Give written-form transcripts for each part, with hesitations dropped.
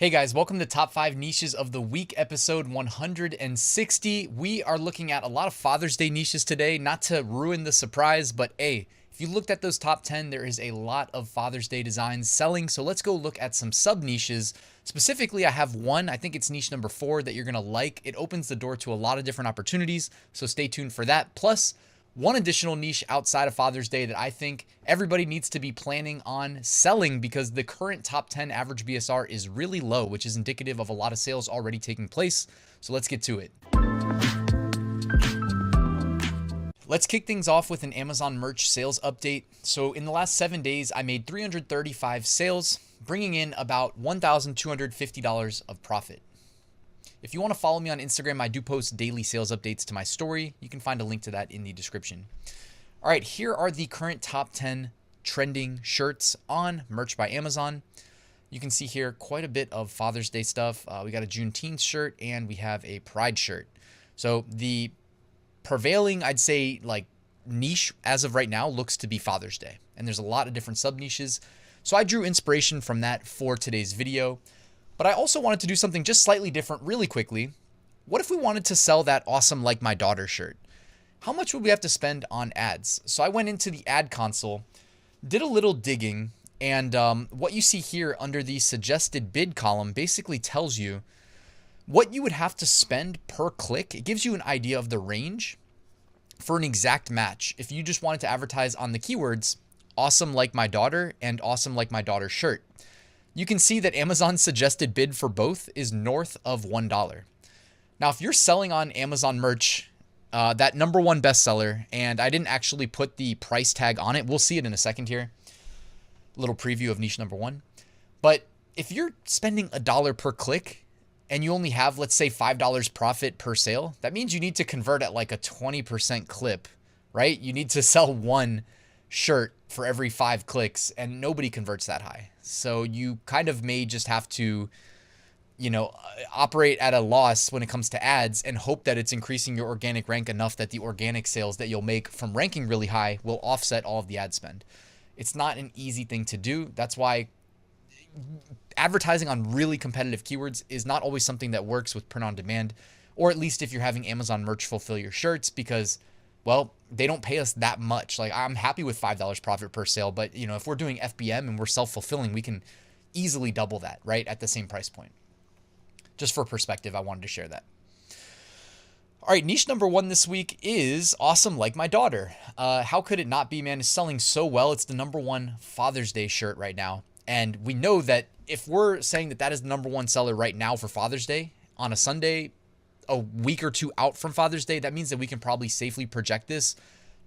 Hey guys, welcome to Top 5 Niches of the Week, episode 160. We are looking at a lot of Father's Day niches today, not to ruin the surprise, but hey, if you looked at those top 10, there is a lot of Father's Day designs selling, so let's go look at some sub-niches. Specifically, I have one, I think it's niche number 4 that you're gonna like. It opens the door to a lot of different opportunities, so stay tuned for that. Plus, one additional niche outside of Father's Day that I think everybody needs to be planning on selling because the current top 10 average BSR is really low, which is indicative of a lot of sales already taking place. So let's get to it. Let's kick things off with an Amazon merch sales update. So in the last 7 days, I made 335 sales, bringing in about $1,250 of profit. If you want to follow me on Instagram, I do post daily sales updates to my story. You can find a link to that in the description. All right, here are the current top 10 trending shirts on Merch by Amazon. You can see here quite a bit of Father's Day stuff. We got a Juneteenth shirt and we have a Pride shirt. So the prevailing, I'd say, like niche as of right now looks to be Father's Day. And there's a lot of different sub niches. So I drew inspiration from that for today's video. But I also wanted to do something just slightly different really quickly. What if we wanted to sell that awesome Like My Daughter shirt? How much would we have to spend on ads? So I went into the ad console, did a little digging, and what you see here under the suggested bid column basically tells you what you would have to spend per click. It gives you an idea of the range for an exact match. If you just wanted to advertise on the keywords, awesome Like My Daughter and awesome Like My Daughter shirt. You can see that Amazon's suggested bid for both is north of $1. Now, if you're selling on Amazon merch, that number one bestseller, and I didn't actually put the price tag on it. We'll see it in a second here. Little preview of niche number 1. But if you're spending $1 per click and you only have, let's say, $5 profit per sale, that means you need to convert at like a 20% clip, right? You need to sell one shirt for every 5 clicks, and nobody converts that high. So you kind of may just have to, operate at a loss when it comes to ads and hope that it's increasing your organic rank enough that the organic sales that you'll make from ranking really high will offset all of the ad spend. It's not an easy thing to do. That's why advertising on really competitive keywords is not always something that works with print on demand, or at least if you're having Amazon merch fulfill your shirts, because well, they don't pay us that much. Like, I'm happy with $5 profit per sale, but if we're doing FBM and we're self-fulfilling, we can easily double that, right, at the same price point. Just for perspective, I wanted to share that. All right, niche number 1 this week is awesome Like My Daughter. How could it not be, man? It's selling so well. It's the number 1 Father's Day shirt right now. And we know that if we're saying that that is the number 1 seller right now for Father's Day on a Sunday, a week or two out from Father's Day, that means that we can probably safely project this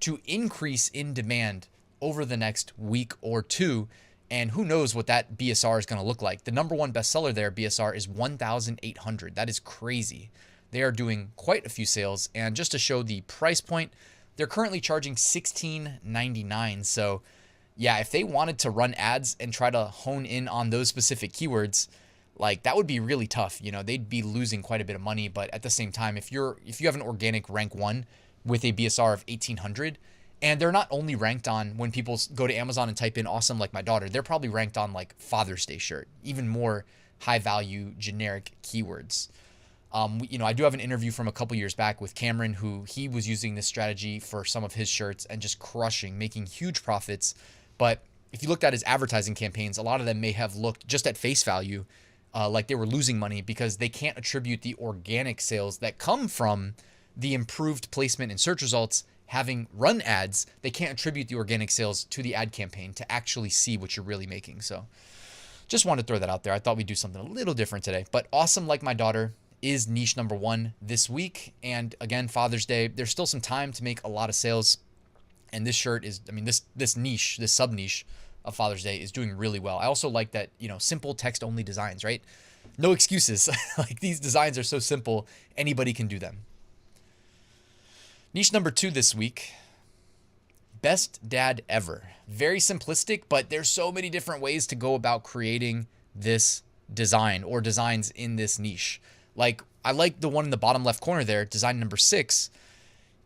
to increase in demand over the next week or two. And who knows what that BSR is going to look like. The number 1 bestseller there, BSR, is 1,800. That is crazy. They are doing quite a few sales. And just to show the price point, they're currently charging $16.99. So yeah, if they wanted to run ads and try to hone in on those specific keywords, like, that would be really tough. They'd be losing quite a bit of money. But at the same time, if you have an organic rank 1 with a BSR of 1,800, and they're not only ranked on when people go to Amazon and type in awesome Like My Daughter, they're probably ranked on like Father's Day shirt, even more high value generic keywords. I do have an interview from a couple years back with Cameron, who he was using this strategy for some of his shirts and just crushing, making huge profits. But if you looked at his advertising campaigns, a lot of them may have looked just at face value like they were losing money because they can't attribute the organic sales that come from the improved placement in search results having run ads. They can't attribute the organic sales to the ad campaign to actually see what you're really making. So just wanted to throw that out there. I thought we'd do something a little different today. But awesome Like My Daughter is niche number 1 this week. And again, Father's Day, there's still some time to make a lot of sales. And this shirt is, this niche, this sub niche of Father's Day is doing really well. I also like that, simple text only designs, right? No excuses. Like, these designs are so simple, anybody can do them. Niche number 2 this week, best dad ever. Very simplistic, but there's so many different ways to go about creating this design or designs in this niche. Like, I like the one in the bottom left corner there, design number 6,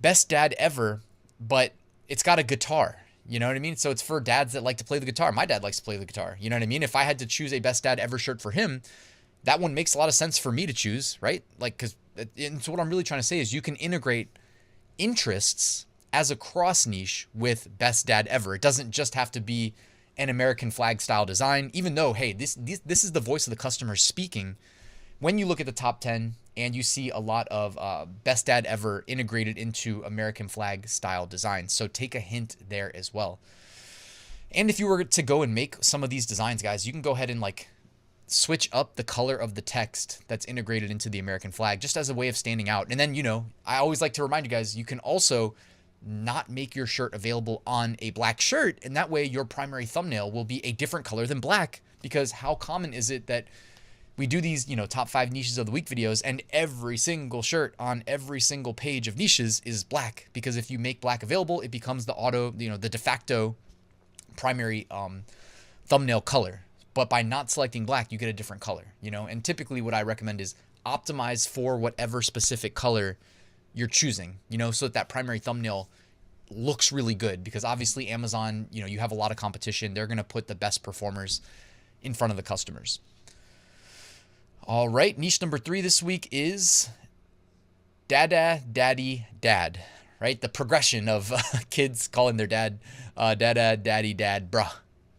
best dad ever, but it's got a guitar. You know what I mean? So it's for dads that like to play the guitar. My dad likes to play the guitar. You know what I mean? If I had to choose a best dad ever shirt for him, that one makes a lot of sense for me to choose, right? Like, because it's what I'm really trying to say is you can integrate interests as a cross niche with best dad ever. It doesn't just have to be an American flag style design, even though, hey, this is the voice of the customer speaking. When you look at the top 10 and you see a lot of best dad ever integrated into American flag style designs. So take a hint there as well. And if you were to go and make some of these designs, guys, you can go ahead and like switch up the color of the text that's integrated into the American flag just as a way of standing out. And then, you know, I always like to remind you guys, you can also not make your shirt available on a black shirt. And that way your primary thumbnail will be a different color than black, because how common is it that we do these, you know, top 5 niches of the week videos and every single shirt on every single page of niches is black? Because if you make black available, it becomes the the de facto primary thumbnail color. But by not selecting black, you get a different color, you know? And typically what I recommend is optimize for whatever specific color you're choosing, you know, so that primary thumbnail looks really good, because obviously Amazon, you know, you have a lot of competition. They're going to put the best performers in front of the customers. All right. Niche number 3 this week is Dada, Daddy, Dad, right? The progression of kids calling their dad, Dada, Daddy, Dad, bruh,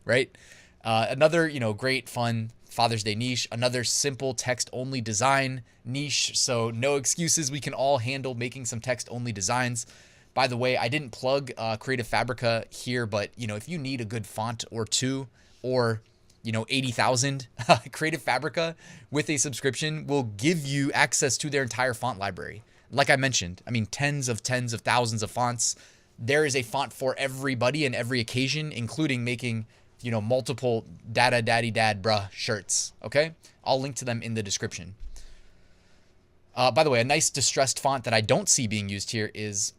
right? Another, you know, great, fun Father's Day niche, another simple text-only design niche. So no excuses. We can all handle making some text-only designs. By the way, I didn't plug Creative Fabrica here, but, you know, if you need a good font or two, or, you know, 80,000, Creative Fabrica with a subscription will give you access to their entire font library. Like I mentioned, I mean, tens of thousands of fonts. There is a font for everybody and every occasion, including making, you know, multiple Dada, Daddy, Dad, bruh shirts. Okay. I'll link to them in the description. By the way, a nice distressed font that I don't see being used here is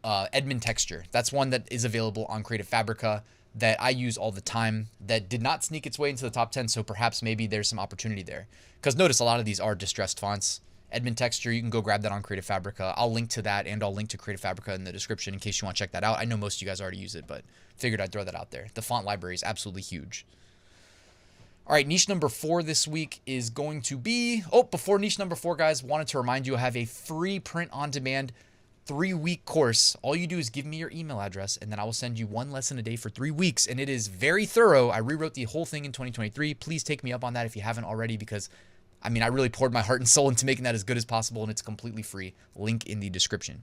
Edmund Texture. That's one that is available on Creative Fabrica that I use all the time, that did not sneak its way into the top 10. So perhaps maybe there's some opportunity there, because notice a lot of these are distressed fonts. Edmund Texture, you can go grab that on Creative Fabrica. I'll link to that, and I'll link to Creative Fabrica in the description in case you want to check that out. I know most of you guys already use it, but figured I'd throw that out there. The font library is absolutely huge. All right, niche number 4 this week is going to be, before niche number 4, guys, wanted to remind you I have a free print-on-demand 3-week course. All you do is give me your email address, and then I will send you 1 lesson a day for 3 weeks, and it is very thorough. I rewrote the whole thing in 2023. Please take me up on that if you haven't already, because I mean, I really poured my heart and soul into making that as good as possible, and it's completely free. Link in the description.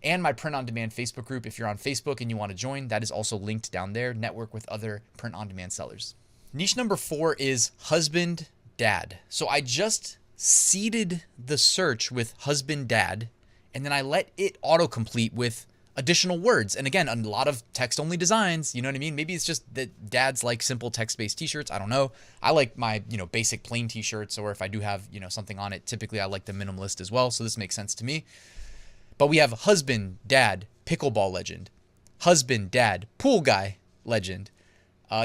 And my print-on-demand Facebook group, if you're on Facebook and you want to join, that is also linked down there. Network with other print-on-demand sellers. Niche number 4 is husband, dad. So I just seeded the search with husband, dad, and then I let it autocomplete with additional words. And again, a lot of text-only designs, you know what I mean? Maybe it's just that dads like simple text-based t-shirts. I don't know. I like my, you know, basic plain t-shirts, or if I do have, you know, something on it, typically I like the minimalist as well. So this makes sense to me. But we have husband, dad, pickleball legend, husband, dad, pool guy legend.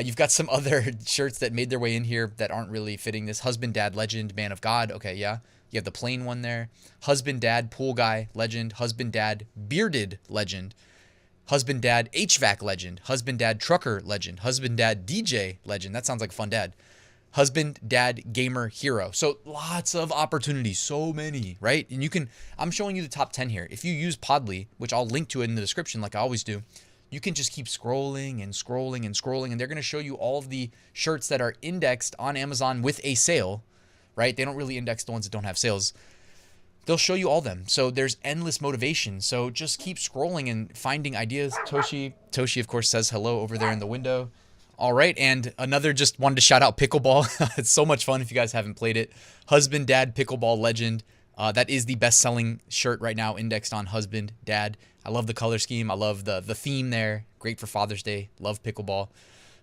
You've got some other shirts that made their way in here that aren't really fitting this. Husband, dad, legend, man of God. Okay, yeah. You have the plain one there. Husband, dad, pool guy, legend. Husband, dad, bearded, legend. Husband, dad, HVAC, legend. Husband, dad, trucker, legend. Husband, dad, DJ, legend. That sounds like a fun dad. Husband, dad, gamer, hero. So lots of opportunities, so many, right? And you can, I'm showing you the top 10 here. If you use Podly, which I'll link to it in the description like I always do, you can just keep scrolling and scrolling and scrolling, and they're going to show you all of the shirts that are indexed on Amazon with a sale, right? They don't really index the ones that don't have sales. They'll show you all of them. So there's endless motivation. So just keep scrolling and finding ideas. Toshi, of course, says hello over there in the window. All right. And another, just wanted to shout out pickleball. It's so much fun if you guys haven't played it. Husband, dad, pickleball legend. That is the best-selling shirt right now, indexed on husband, dad. I love the color scheme. I love the theme there. Great for Father's Day. Love pickleball.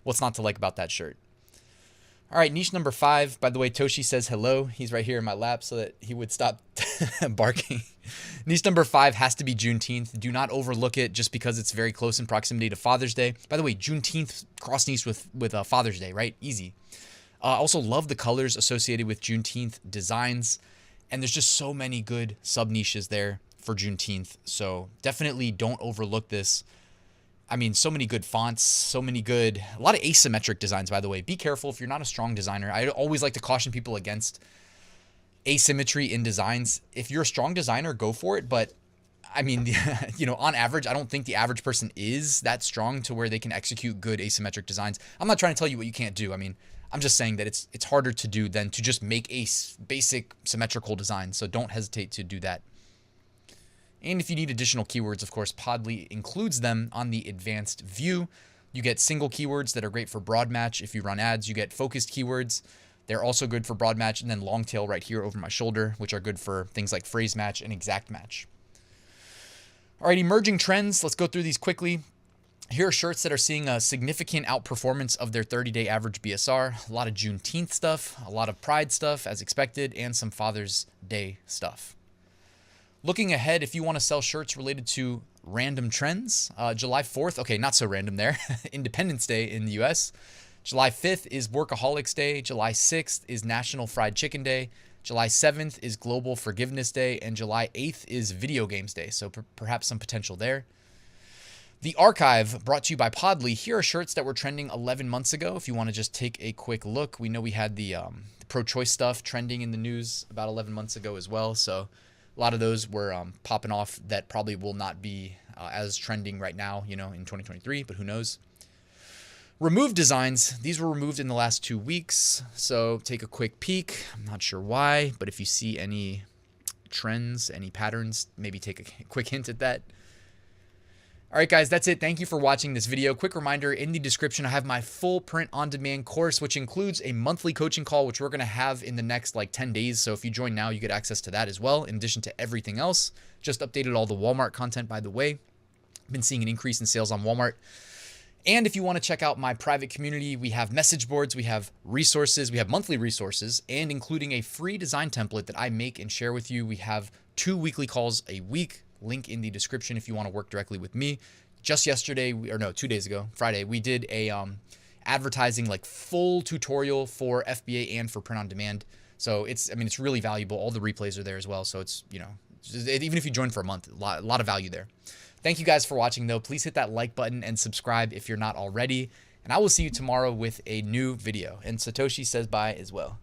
What's not to like about that shirt? All right, niche number 5. By the way, Toshi says hello. He's right here in my lap so that he would stop barking. Niche number 5 has to be Juneteenth. Do not overlook it just because it's very close in proximity to Father's Day. By the way, Juneteenth cross niche with Father's Day, right? Easy. Also love the colors associated with Juneteenth designs. And there's just so many good sub niches there for Juneteenth. So definitely don't overlook this. I mean, so many good fonts, a lot of asymmetric designs, by the way. Be careful if you're not a strong designer. I always like to caution people against asymmetry in designs. If you're a strong designer, go for it. But I mean, on average, I don't think the average person is that strong to where they can execute good asymmetric designs. I'm not trying to tell you what you can't do. I mean, I'm just saying that it's harder to do than to just make a basic symmetrical design. So don't hesitate to do that. And if you need additional keywords, of course, Podly includes them on the advanced view. You get single keywords that are great for broad match. If you run ads, you get focused keywords. They're also good for broad match, and then long tail right here over my shoulder, which are good for things like phrase match and exact match. All right, emerging trends. Let's go through these quickly. Here are shirts that are seeing a significant outperformance of their 30-day average BSR. A lot of Juneteenth stuff, a lot of Pride stuff as expected, and some Father's Day stuff. Looking ahead, if you want to sell shirts related to random trends, July 4th, okay, not so random there, Independence Day in the US. July 5th is Workaholics Day. July 6th is National Fried Chicken Day. July 7th is Global Forgiveness Day. And July 8th is Video Games Day. So perhaps some potential there. The Archive, brought to you by Podly. Here are shirts that were trending 11 months ago. If you want to just take a quick look, we know we had the pro-choice stuff trending in the news about 11 months ago as well. So a lot of those were popping off that probably will not be as trending right now, in 2023, but who knows. Removed designs. These were removed in the last 2 weeks. So take a quick peek. I'm not sure why, but if you see any trends, any patterns, maybe take a quick hint at that. All right, guys, that's it. Thank you for watching this video. Quick reminder, in the description, I have my full print on demand course, which includes a monthly coaching call, which we're going to have in the next 10 days. So if you join now, you get access to that as well, in addition to everything else. Just updated all the Walmart content, by the way. Been seeing an increase in sales on Walmart. And if you want to check out my private community, we have message boards, we have resources, we have monthly resources, and including a free design template that I make and share with you. We have 2 weekly calls a week. Link in the description if you want to work directly with me. Just yesterday, 2 days ago, Friday, we did a advertising full tutorial for FBA and for print on demand. So it's really valuable. All the replays are there as well. So it's, even if you join for a month, a lot of value there. Thank you guys for watching though. Please hit that like button and subscribe if you're not already. And I will see you tomorrow with a new video. And Satoshi says bye as well.